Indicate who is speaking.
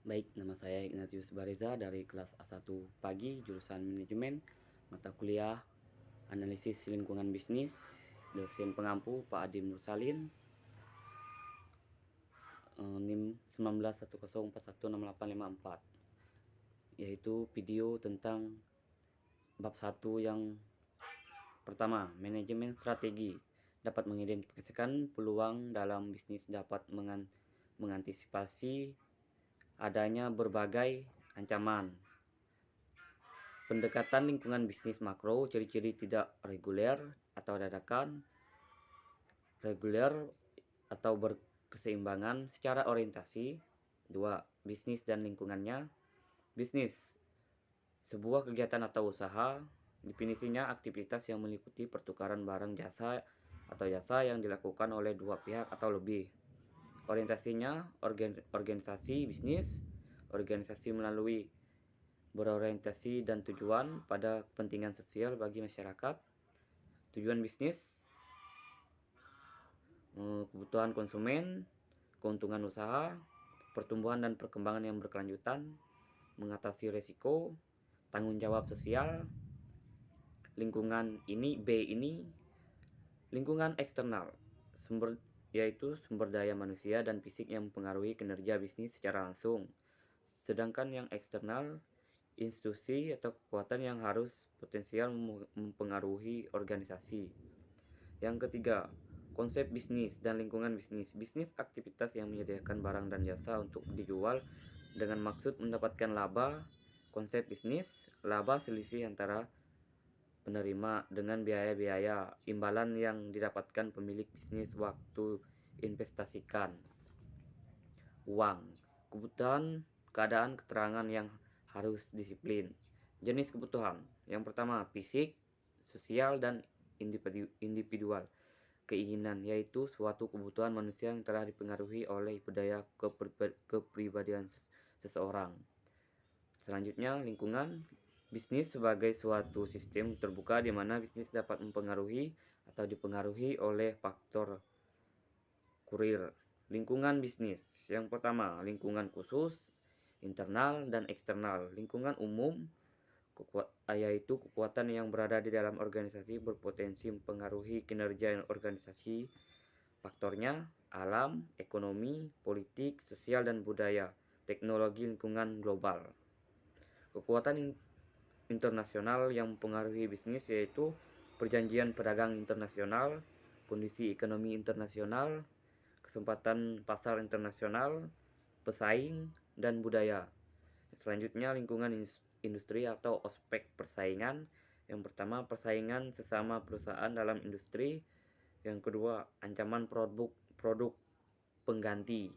Speaker 1: Baik, nama saya Ignatius Bareza dari kelas A1 Pagi, jurusan Manajemen, mata kuliah Analisis Lingkungan Bisnis, dosen pengampu Pak Adi Mursalin, NIM 1910416854, yaitu video tentang bab 1 yang pertama, manajemen strategi dapat mengidentifikasikan peluang dalam bisnis, dapat mengantisipasi adanya berbagai ancaman. Pendekatan lingkungan bisnis makro, ciri-ciri tidak reguler atau dadakan, reguler atau berkeseimbangan secara orientasi. 2. Bisnis dan lingkungannya. Bisnis, sebuah kegiatan atau usaha. Definisinya aktivitas yang meliputi pertukaran barang jasa atau jasa yang dilakukan oleh dua pihak atau lebih. Orientasinya organisasi bisnis, organisasi melalui berorientasi dan tujuan pada kepentingan sosial bagi masyarakat. Tujuan bisnis, kebutuhan konsumen, keuntungan usaha, pertumbuhan dan perkembangan yang berkelanjutan, mengatasi risiko, tanggung jawab sosial. Lingkungan ini, B ini, lingkungan eksternal, yaitu sumber daya manusia dan fisik yang mempengaruhi kinerja bisnis secara langsung. Sedangkan yang eksternal, institusi atau kekuatan yang harus potensial mempengaruhi organisasi. Yang ketiga, konsep bisnis dan lingkungan bisnis. Bisnis aktivitas yang menyediakan barang dan jasa untuk dijual dengan maksud mendapatkan laba. Konsep bisnis, laba selisih antara penerima dengan biaya-biaya imbalan yang didapatkan pemilik bisnis waktu investasikan uang. Kebutuhan, keadaan, keterangan yang harus disiplin. Jenis kebutuhan. Yang pertama, fisik, sosial, dan individual. Keinginan, yaitu suatu kebutuhan manusia yang telah dipengaruhi oleh budaya kepribadian seseorang. Selanjutnya, lingkungan. Bisnis sebagai suatu sistem terbuka di mana bisnis dapat mempengaruhi atau dipengaruhi oleh faktor kurir. Lingkungan bisnis. Yang pertama, lingkungan khusus, internal dan eksternal. Lingkungan umum, yaitu kekuatan yang berada di dalam organisasi berpotensi mempengaruhi kinerja organisasi. Faktornya alam, ekonomi, politik, sosial dan budaya, teknologi, lingkungan global. Kekuatan internasional yang mempengaruhi bisnis yaitu perjanjian pedagang internasional, kondisi ekonomi internasional, kesempatan pasar internasional, pesaing, dan budaya. Selanjutnya, lingkungan industri atau aspek persaingan. Yang pertama, persaingan sesama perusahaan dalam industri. Yang kedua, ancaman produk pengganti.